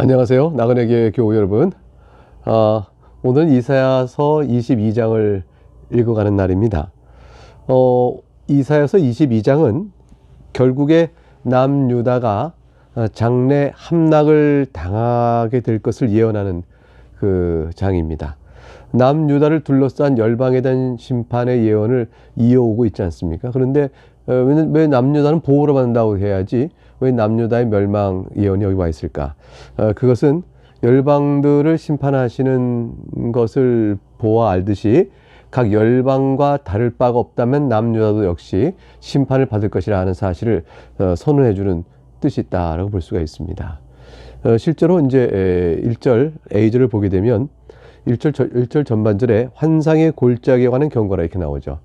안녕하세요. 나그네교회 교우 여러분. 오늘 이사야서 22장을 읽어가는 날입니다. 이사야서 22장은 결국에 남유다가 장래 함락을 당하게 될 것을 예언하는 그 장입니다. 남유다를 둘러싼 열방에 대한 심판의 예언을 이어오고 있지 않습니까? 그런데 왜 남유다는 보호를 받는다고 해야지 왜 남유다의 멸망 예언이 여기 와 있을까? 그것은 열방들을 심판하시는 것을 보아 알듯이 각 열방과 다를 바가 없다면 남유다도 역시 심판을 받을 것이라 하는 사실을 선언해 주는 뜻이 있다라고 볼 수가 있습니다. 실제로 이제 1절 A절을 보게 되면 1절 전반절에 환상의 골짜기에 관한 경고라 이렇게 나오죠.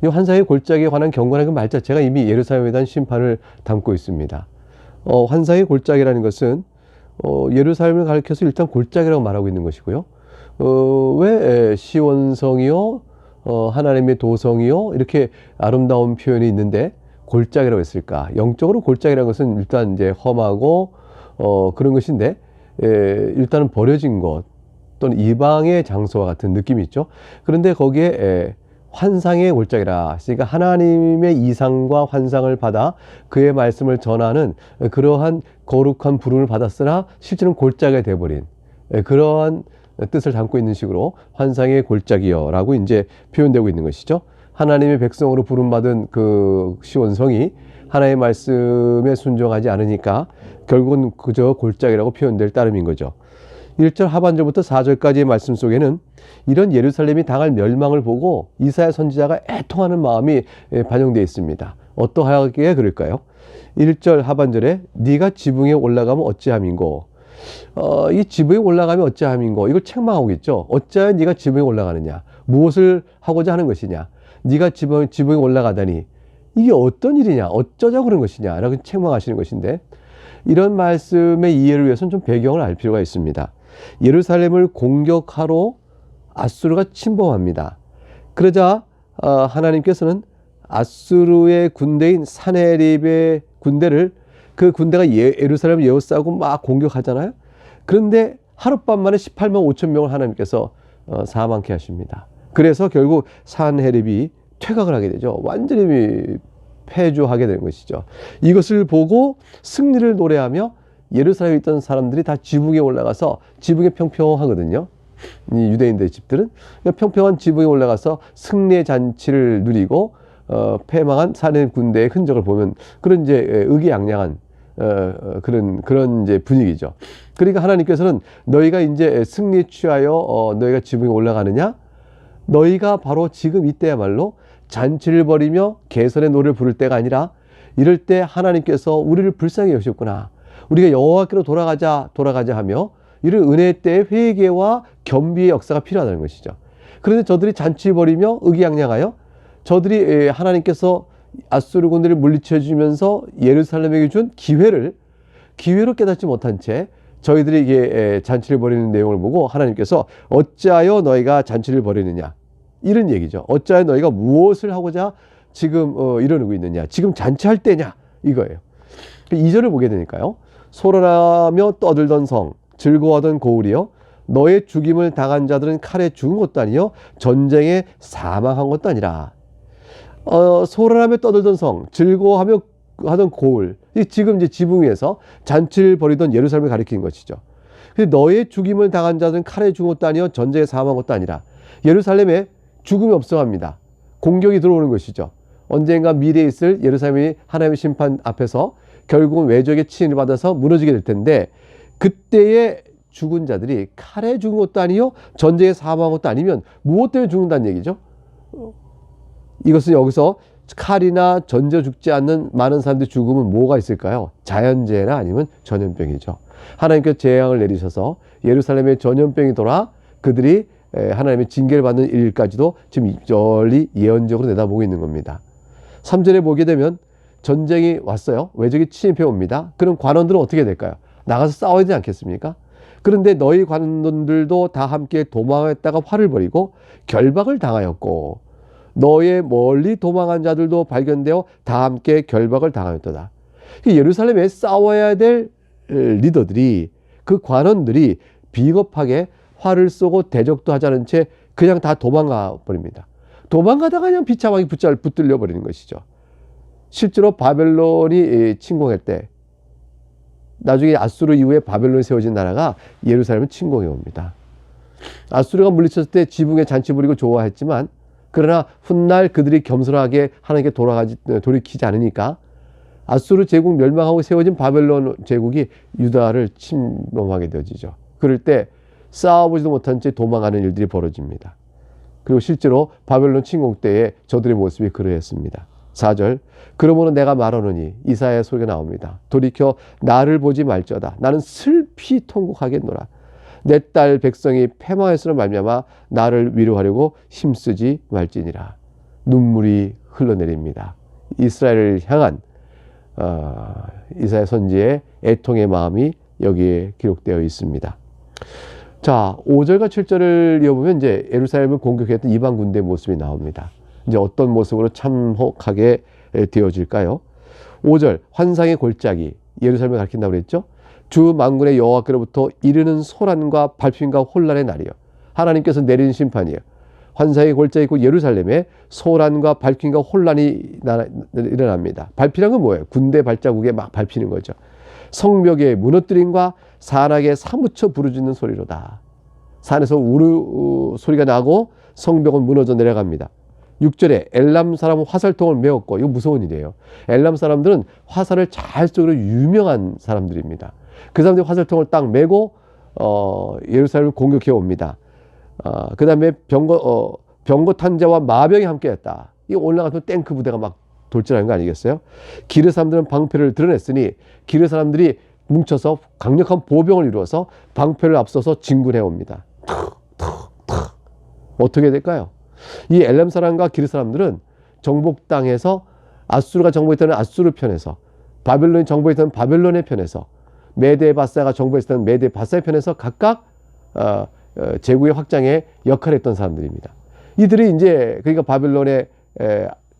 이 환상의 골짜기에 관한 경고라는 그 말 자체가 이미 예루살렘에 대한 심판을 담고 있습니다. 환상의 골짜기라는 것은 예루살렘을 가리켜서 일단 골짜기라고 말하고 있는 것이고요. 왜 시온성이요, 하나님의 도성이요 이렇게 아름다운 표현이 있는데 골짜기라고 했을까? 영적으로 골짜기라는 것은 일단 이제 험하고 그런 것인데 일단은 버려진 것 또는 이방의 장소와 같은 느낌이 있죠. 그런데 거기에 환상의 골짜기라, 그러니까 하나님의 이상과 환상을 받아 그의 말씀을 전하는 그러한 거룩한 부름을 받았으나 실제는 골짜기가 되어버린 그러한 뜻을 담고 있는 식으로 환상의 골짜기여라고 이제 표현되고 있는 것이죠. 하나님의 백성으로 부름받은 그 시온성이 하나님의 말씀에 순종하지 않으니까 결국은 그저 골짜기라고 표현될 따름인 거죠. 1절 하반절부터 4절까지의 말씀 속에는 이런 예루살렘이 당할 멸망을 보고 이사야 선지자가 애통하는 마음이 반영되어 있습니다. 어떠하게 그럴까요? 1절 하반절에 네가 지붕에 올라가면 어찌함인고, 이 지붕에 올라가면 어찌함인고, 이걸 책망하고 있죠. 어찌하여 네가 지붕에 올라가느냐, 무엇을 하고자 하는 것이냐, 네가 지붕에 올라가다니 이게 어떤 일이냐, 어쩌자고 그런 것이냐 라고 책망하시는 것인데, 이런 말씀의 이해를 위해서는 좀 배경을 알 필요가 있습니다. 예루살렘을 공격하러 아수르가 침범합니다. 그러자 하나님께서는 아수르의 군대인 사네립의 군대를, 그 군대가 예루살렘을 에워싸고 막 공격하잖아요. 그런데 하룻밤 만에 18만 5천 명을 하나님께서 사망케 하십니다. 그래서 결국 사네립이 퇴각을 하게 되죠. 완전히 패주하게 되는 것이죠. 이것을 보고 승리를 노래하며 예루살렘에 있던 사람들이 다 지붕에 올라가서, 지붕에 평평하거든요. 이 유대인들의 집들은 평평한 지붕에 올라가서 승리의 잔치를 누리고 패망한 사내 군대의 흔적을 보면 그런 이제 의기양양한 그런 이제 분위기죠. 그러니까 하나님께서는 너희가 이제 승리에 취하여 너희가 지붕에 올라가느냐? 너희가 바로 지금 이때야말로 잔치를 벌이며 개선의 노래를 부를 때가 아니라 이럴 때 하나님께서 우리를 불쌍히 여기셨구나. 우리가 여호와께로 돌아가자 하며 이런 은혜 때의 회개와 겸비의 역사가 필요하다는 것이죠. 그런데 저들이 잔치 벌이며 의기양양하여 저들이 하나님께서 아수르 군대를 물리쳐 주면서 예루살렘에게 준 기회로 깨닫지 못한 채 저희들이 이게 잔치를 벌이는 내용을 보고 하나님께서 어찌하여 너희가 잔치를 벌이느냐 이런 얘기죠. 어찌하여 너희가 무엇을 하고자 지금 이러고 있느냐, 지금 잔치할 때냐 이거예요. 2절을 보게 되니까요. 소란하며 떠들던 성, 즐거워하던 고울이여, 너의 죽임을 당한 자들은 칼에 죽은 것도 아니요 전쟁에 사망한 것도 아니라. 소란하며 떠들던 성, 즐거워하며 하던 고울, 지금 이제 지붕 위에서 잔치를 벌이던 예루살렘을 가리키는 것이죠. 너의 죽임을 당한 자들은 칼에 죽은 것도 아니요 전쟁에 사망한 것도 아니라. 예루살렘에 죽음이 없어갑니다. 공격이 들어오는 것이죠. 언젠가 미래에 있을 예루살렘이 하나님의 심판 앞에서 결국은 외적의 침입을 받아서 무너지게 될 텐데, 그때의 죽은 자들이 칼에 죽은 것도 아니요 전쟁에 사망한 것도 아니면 무엇 때문에 죽는다는 얘기죠? 이것은 여기서 칼이나 전쟁 죽지 않는 많은 사람들이 죽으면 뭐가 있을까요? 자연재해나 아니면 전염병이죠. 하나님께서 재앙을 내리셔서 예루살렘에 전염병이 돌아 그들이 하나님의 징계를 받는 일까지도 지금 널리 예언적으로 내다보고 있는 겁니다. 3절에 보게 되면 전쟁이 왔어요. 외적이 침입해 옵니다. 그럼 관원들은 어떻게 될까요? 나가서 싸워야 되지 않겠습니까? 그런데 너희 관원들도 다 함께 도망했다가 화를 벌이고 결박을 당하였고, 너의 멀리 도망한 자들도 발견되어 다 함께 결박을 당하였도다. 예루살렘에 싸워야 될 리더들이 그 관원들이 비겁하게 활을 쏘고 대적도 하지 않은 채 그냥 다 도망가 버립니다. 도망가다가 그냥 비참하게 붙들려 버리는 것이죠. 실제로 바벨론이 침공할 때 나중에 아수르 이후에 바벨론이 세워진 나라가 예루살렘을 침공해 옵니다. 아수르가 물리쳤을 때 지붕에 잔치 부리고 좋아했지만 그러나 훗날 그들이 겸손하게 하나님께 돌이키지 않으니까 아수르 제국 멸망하고 세워진 바벨론 제국이 유다를 침범하게 되어지죠. 그럴 때 싸워보지도 못한 채 도망가는 일들이 벌어집니다. 그리고 실제로 바벨론 침공 때에 저들의 모습이 그러했습니다. 4절 그러므로 내가 말하노니 이사야의 소리가 나옵니다. 돌이켜 나를 보지 말지어다. 나는 슬피 통곡하겠노라. 내 딸 백성이 패망했으로 말미암아 나를 위로하려고 힘쓰지 말지니라. 눈물이 흘러내립니다. 이스라엘을 향한 이사야 선지의 애통의 마음이 여기에 기록되어 있습니다. 자, 5절과 7절을 이어보면 이제 예루살렘을 공격했던 이방 군대의 모습이 나옵니다. 이제 어떤 모습으로 참혹하게 되어질까요? 5절 환상의 골짜기 예루살렘을 가리킨다고 그랬죠. 주 만군의 여호와께로부터 이르는 소란과 발표인과 혼란의 날이요 하나님께서 내리는 심판이요 환상의 골짜기 있고 예루살렘에 소란과 발표인과 혼란이 일어납니다. 발피란 건 뭐예요? 군대 발자국에 막 밟히는 거죠. 성벽의 무너뜨림과 산악에 사무쳐 부르짖는 소리로다. 산에서 우르 소리가 나고 성벽은 무너져 내려갑니다. 6절에 엘람 사람은 화살통을 메었고, 이거 무서운 일이에요. 엘람 사람들은 화살을 잘 쏘기로 유명한 사람들입니다. 그 사람들이 화살통을 딱 메고 예루살렘을 공격해 옵니다. 그 다음에 병거 탄자와 마병이 함께했다. 이거 올라가서 탱크 부대가 막 돌진하는 거 아니겠어요? 기르 사람들은 방패를 드러냈으니 기르 사람들이 뭉쳐서 강력한 보병을 이루어서 방패를 앞서서 진군해 옵니다. 어떻게 될까요? 이 엘람 사람과 기르 사람들은 정복 땅에서 아수르가 정복했던 아수르 편에서, 바벨론이 정복했던 바벨론의 편에서, 메데 바사가 정복했던 메데 바사의 편에서 각각 제국의 확장에 역할을 했던 사람들입니다. 이들이 이제 그러니까 바벨론의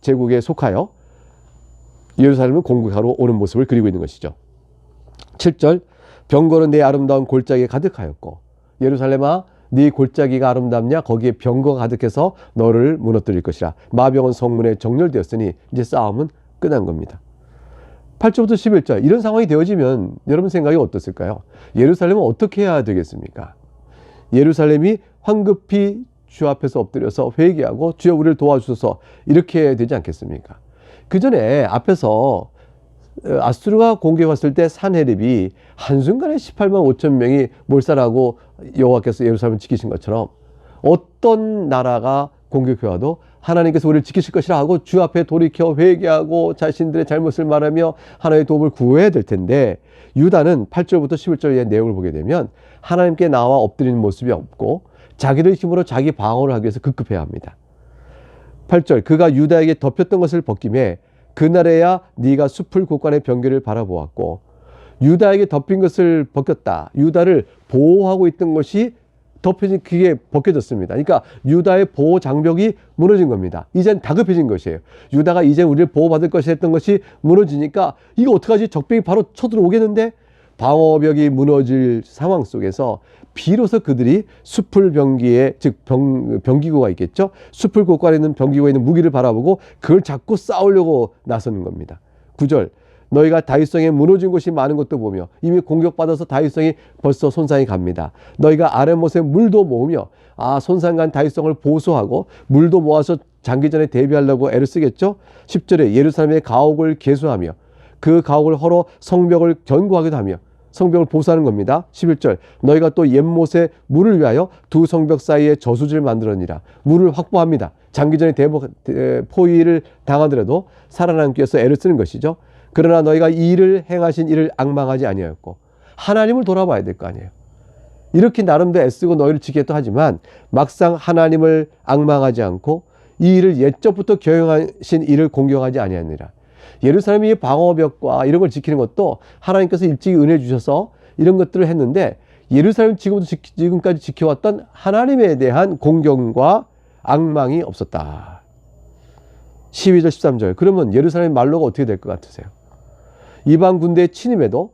제국에 속하여 예루살렘을 공격하러 오는 모습을 그리고 있는 것이죠. 7절 병거는 내 아름다운 골짜기에 가득하였고 예루살렘아 네 골짜기가 아름답냐? 거기에 병거가 가득해서 너를 무너뜨릴 것이라. 마병은 성문에 정렬되었으니 이제 싸움은 끝난 겁니다. 8절부터 11절 이런 상황이 되어지면 여러분 생각이 어떻을까요? 예루살렘은 어떻게 해야 되겠습니까? 예루살렘이 황급히 주 앞에서 엎드려서 회개하고 주여 우리를 도와주소서 이렇게 해야 되지 않겠습니까? 그 전에 앞에서 아수르가 공격해 왔을 때 산헤립이 한순간에 18만 5천 명이 몰살하고 여호와께서 예루살렘을 지키신 것처럼 어떤 나라가 공격해 와도 하나님께서 우리를 지키실 것이라 하고 주 앞에 돌이켜 회개하고 자신들의 잘못을 말하며 하나님의 도움을 구해야 될 텐데 유다는 8절부터 11절의 내용을 보게 되면 하나님께 나와 엎드리는 모습이 없고 자기들 힘으로 자기 방어를 하기 위해서 급급해야 합니다. 8절 그가 유다에게 덮였던 것을 벗김에 그날에야 네가 숲을 곳간의 병기를 바라보았고 유다에게 덮인 것을 벗겼다. 유다를 보호하고 있던 것이 덮여진 그게 벗겨졌습니다. 그러니까 유다의 보호 장벽이 무너진 겁니다. 이젠 다급해진 것이에요. 유다가 이제 우리를 보호받을 것이 했던 것이 무너지니까 이거 어떡하지? 적병이 바로 쳐들어오겠는데? 방어벽이 무너질 상황 속에서 비로소 그들이 숲을 병기에 즉 병기구가 있겠죠. 숲을 곳간에 있는 병기구에 있는 무기를 바라보고 그걸 잡고 싸우려고 나서는 겁니다. 9절 너희가 다윗성에 무너진 곳이 많은 것도 보며 이미 공격받아서 다윗성이 벌써 손상이 갑니다. 너희가 아랫못에 물도 모으며 손상간 다윗성을 보수하고 물도 모아서 장기전에 대비하려고 애를 쓰겠죠. 10절에 예루살렘의 가옥을 개수하며 그 가옥을 헐어 성벽을 견고하기도 하며 성벽을 보수하는 겁니다. 11절 너희가 또 옛못에 물을 위하여 두 성벽 사이에 저수지를 만들었니라. 물을 확보합니다. 장기전에 포위를 당하더라도 살아남기 위해서 애를 쓰는 것이죠. 그러나 너희가 이 일을 행하신 일을 앙망하지 아니하였고 하나님을 돌아봐야 될 거 아니에요. 이렇게 나름대로 애쓰고 너희를 지키겠다 하지만 막상 하나님을 앙망하지 않고 이 일을 옛적부터 경영하신 일을 공경하지 아니하느니라. 예루살렘의 방어벽과 이런 걸 지키는 것도 하나님께서 일찍이 은혜 주셔서 이런 것들을 했는데 예루살렘 지금까지 지켜왔던 하나님에 대한 공경과 앙망이 없었다. 12절 13절 그러면 예루살렘 말로가 어떻게 될 것 같으세요? 이방 군대의 침입에도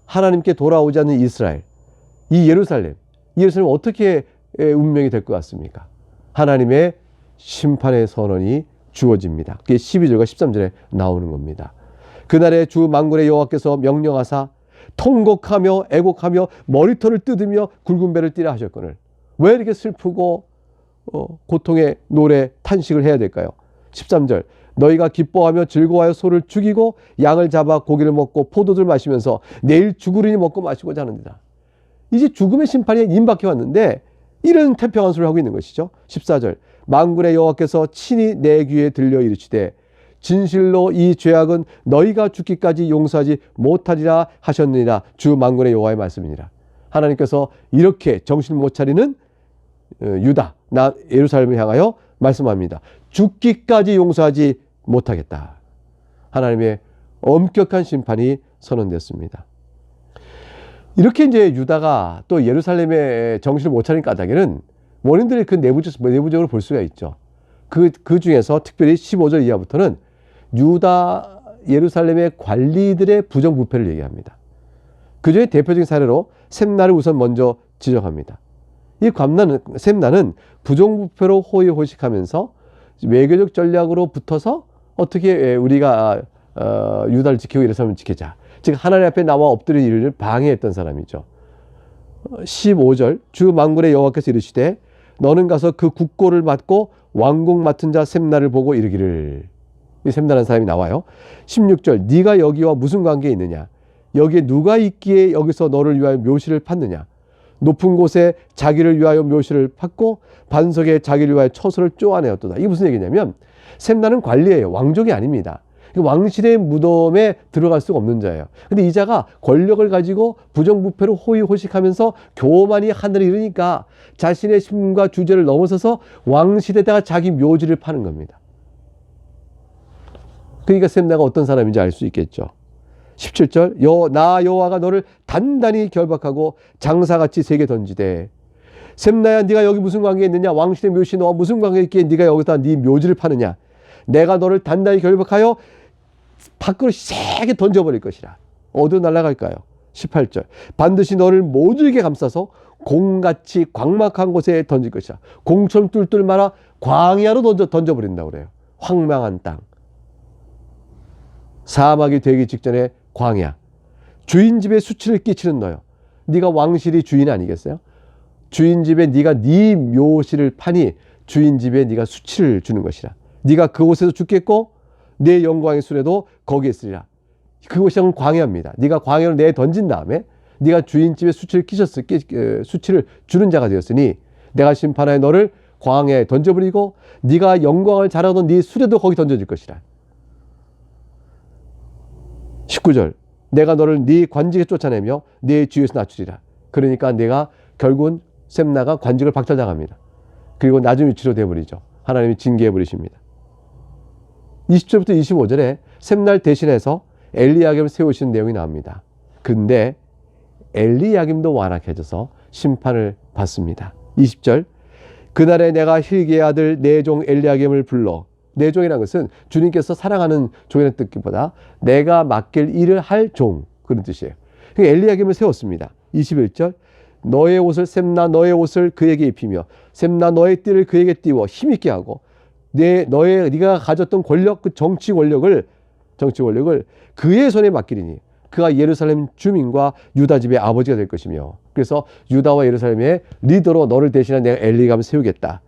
하나님께 돌아오지 않는 이스라엘, 이 예루살렘 어떻게 운명이 될 것 같습니까? 하나님의 심판의 선언이 주어집니다. 그게 12절과 13절에 나오는 겁니다. 그날에 주 만군의 여호와께서 명령하사 통곡하며 애곡하며 머리털을 뜯으며 굵은 배를 띠라 하셨거늘. 왜 이렇게 슬프고 고통의 노래 탄식을 해야 될까요? 13절 너희가 기뻐하며 즐거워하여 소를 죽이고 양을 잡아 고기를 먹고 포도를 마시면서 내일 죽으리니 먹고 마시고자 하는지라. 이제 죽음의 심판이 임박해 왔는데 이런 태평한 소리를 하고 있는 것이죠. 14절 만군의 여호와께서 친히 내 귀에 들려 이르시되 진실로 이 죄악은 너희가 죽기까지 용서하지 못하리라 하셨느니라. 주 만군의 여호와의 말씀이니라. 하나님께서 이렇게 정신 못 차리는 유다, 예루살렘을 향하여 말씀합니다. 죽기까지 용서하지 못하겠다. 하나님의 엄격한 심판이 선언됐습니다. 이렇게 이제 유다가 또 예루살렘의 정신을 못 차린 까닭에는 원인들이 그 내부적으로 볼 수가 있죠. 그 중에서 특별히 15절 이하부터는 유다 예루살렘의 관리들의 부정부패를 얘기합니다. 그 중에 대표적인 사례로 셈나를 우선 먼저 지적합니다. 이 셈나는 부정부패로 호의호식하면서 외교적 전략으로 붙어서 어떻게 우리가 유다를 지키고 예루살렘을 지키자. 즉 하나님 앞에 나와 엎드린 일을 방해했던 사람이죠. 15절 주 만군의 여호와께서 이르시되 너는 가서 그 국고를 맡고 왕궁 맡은 자 셈나를 보고 이르기를. 이 셈나라는 사람이 나와요. 16절 네가 여기와 무슨 관계에 있느냐? 여기에 누가 있기에 여기서 너를 위하여 묘실을 팠느냐? 높은 곳에 자기를 위하여 묘실을 팠고 반석에 자기를 위하여 처소를 쪼아내었도다. 이게 무슨 얘기냐면 셈나는 관리예요. 왕족이 아닙니다. 왕실의 무덤에 들어갈 수가 없는 자예요. 근데 이 자가 권력을 가지고 부정부패로 호의호식하면서 교만이 하늘에 이르니까 자신의 신분과 주제를 넘어서서 왕실에다가 자기 묘지를 파는 겁니다. 그러니까 셈나가 어떤 사람인지 알 수 있겠죠. 17절 나 여호와가 너를 단단히 결박하고 장사같이 세게 던지되 셈나야 네가 여기 무슨 관계에 있느냐? 왕실의 묘시 너와 무슨 관계에 있기에 네가 여기다 네 묘지를 파느냐? 내가 너를 단단히 결박하여 밖으로 세게 던져버릴 것이라. 어디로 날아갈까요? 18절 반드시 너를 모질게 감싸서 공같이 광막한 곳에 던질 것이라. 공처럼 뚫뚫 말아 광야로 던져버린다고 그래요. 황망한 땅. 사막이 되기 직전에 광야. 주인 집에 수치를 끼치는 너요. 네가 왕실이 주인 아니겠어요? 주인 집에 네가 네 묘실을 파니 주인 집에 네가 수치를 주는 것이라. 네가 그곳에서 죽겠고 내 영광의 수레도 거기에 있으리라. 그곳이 광야입니다. 네가 광야로 내 던진 다음에 네가 주인 집에 수치를 주는 자가 되었으니 내가 심판하여 너를 광야에 던져버리고 네가 영광을 자랑하던 네 수레도 거기 던져질 것이라. 19절 내가 너를 네 관직에 쫓아내며 네 주위에서 낮추리라. 그러니까 내가 결국은 셈나가 관직을 박탈당합니다. 그리고 낮은 위치로 되어버리죠. 하나님이 징계해버리십니다. 20절부터 25절에 셈날 대신해서 엘리야김을 세우시는 내용이 나옵니다. 근데 엘리야김도 완악해져서 심판을 받습니다. 20절 그날에 내가 힐기의 아들 내 종 엘리야김을 불러. 내 종이라는 것은 주님께서 사랑하는 종이라는 뜻보다 내가 맡길 일을 할 종, 그런 뜻이에요. 엘리야김을 세웠습니다. 21절 너의 옷을 셈나 너의 옷을 그에게 입히며 셈나 너의 띠를 그에게 띄워 힘있게 하고 네가 가졌던 권력, 그 정치 권력을 그의 손에 맡기리니 그가 예루살렘 주민과 유다 집의 아버지가 될 것이며. 그래서 유다와 예루살렘의 리더로 너를 대신한 내가 엘리야김을 세우겠다.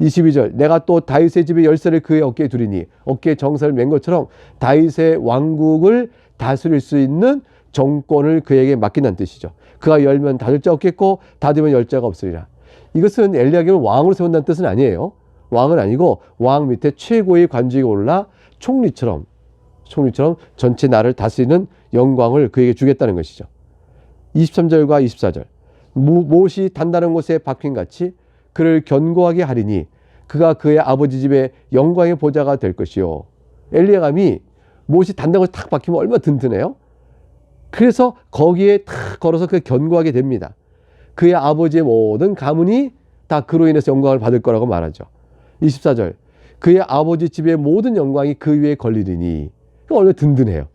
22절 내가 또 다윗의 집의 열쇠를 그의 어깨에 두리니 어깨에 정사를 맨 것처럼 다윗의 왕국을 다스릴 수 있는 정권을 그에게 맡긴다는 뜻이죠. 그가 열면 닫을 자 없겠고 닫으면 열 자가 없으리라. 이것은 엘리야김을 왕으로 세운다는 뜻은 아니에요. 왕은 아니고 왕 밑에 최고의 관직에 올라 총리처럼 전체 나라를 다스리는 영광을 그에게 주겠다는 것이죠. 23절과 24절 못이 단단한 곳에 박힌같이 그를 견고하게 하리니 그가 그의 아버지 집의 영광의 보좌가 될 것이요. 엘리야김이 못이 단단한 곳에 탁 박히면 얼마나 든든해요. 그래서 거기에 탁 걸어서 그 견고하게 됩니다. 그의 아버지의 모든 가문이 다 그로 인해서 영광을 받을 거라고 말하죠. 24절 그의 아버지 집의 모든 영광이 그 위에 걸리리니 얼마나 든든해요.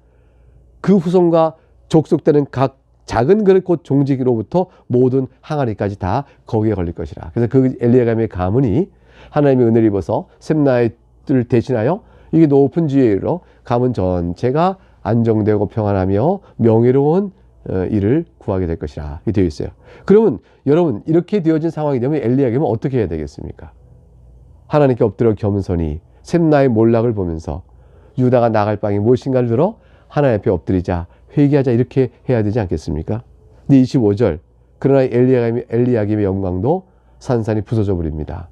그 후손과 족속되는 각 작은 그릇 곧 종지기로부터 모든 항아리까지 다 거기에 걸릴 것이라. 그래서 그 엘리야감의 가문이 하나님의 은혜를 입어서 셈나이를 대신하여 이게 높은 지위에 이르러 가문 전체가 안정되고 평안하며 명예로운 일을 구하게 될 것이라 이렇게 되어 있어요. 그러면 여러분 이렇게 되어진 상황이 되면 엘리야감은 어떻게 해야 되겠습니까? 하나님께 엎드려 겸손히 셈나의 몰락을 보면서 유다가 나갈 방이 무엇인가를 들어 하나님 앞에 엎드리자 회개하자 이렇게 해야 되지 않겠습니까? 근데 25절 그러나 엘리야김의 영광도 산산이 부서져 버립니다.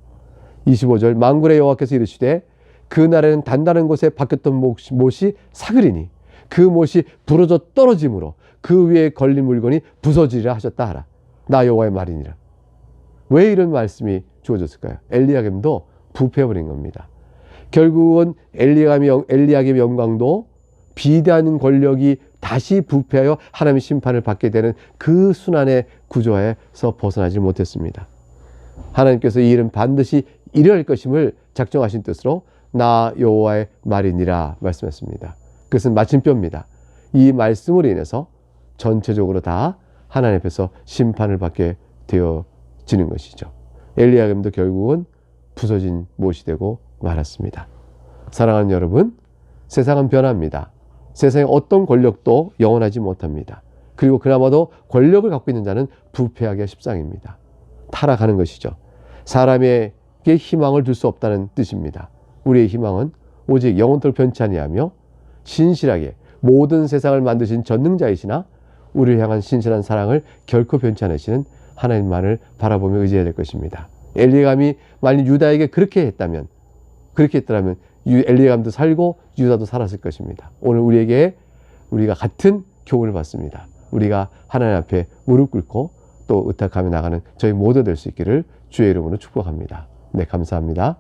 25절 만군의 여호와께서 이르시되 그 날에는 단단한 곳에 박혔던 못이 사그리니 그 못이 부러져 떨어짐으로 그 위에 걸린 물건이 부서지리라 하셨다 하라. 나 여호와의 말이니라. 왜 이런 말씀이 주어졌을까요? 엘리야김도 부패해버린 겁니다. 결국은 엘리야김의 영광도 비대한 권력이 다시 부패하여 하나님의 심판을 받게 되는 그 순환의 구조에서 벗어나지 못했습니다. 하나님께서 이 일은 반드시 이뤄할 것임을 작정하신 뜻으로 나 여호와의 말이니라 말씀했습니다. 그것은 마침표입니다. 이 말씀으로 인해서 전체적으로 다 하나님 앞에서 심판을 받게 되어지는 것이죠. 엘리야김도 결국은 부서진 못이 되고 말았습니다. 사랑하는 여러분, 세상은 변합니다. 세상의 어떤 권력도 영원하지 못합니다. 그리고 그나마도 권력을 갖고 있는 자는 부패하기가 십상입니다. 타락하는 것이죠. 사람에게 희망을 둘 수 없다는 뜻입니다. 우리의 희망은 오직 영원토록 변치 아니하며 신실하게 모든 세상을 만드신 전능자이시나 우리를 향한 신실한 사랑을 결코 변치 않으시는 하나님만을 바라보며 의지해야 될 것입니다. 엘리야감이 만일 유다에게 그렇게 했다면, 그렇게 했더라면 엘리야감도 살고 유다도 살았을 것입니다. 오늘 우리가 같은 교훈을 받습니다. 우리가 하나님 앞에 무릎 꿇고 또 의탁하며 나가는 저희 모두 될 수 있기를 주의 이름으로 축복합니다. 네, 감사합니다.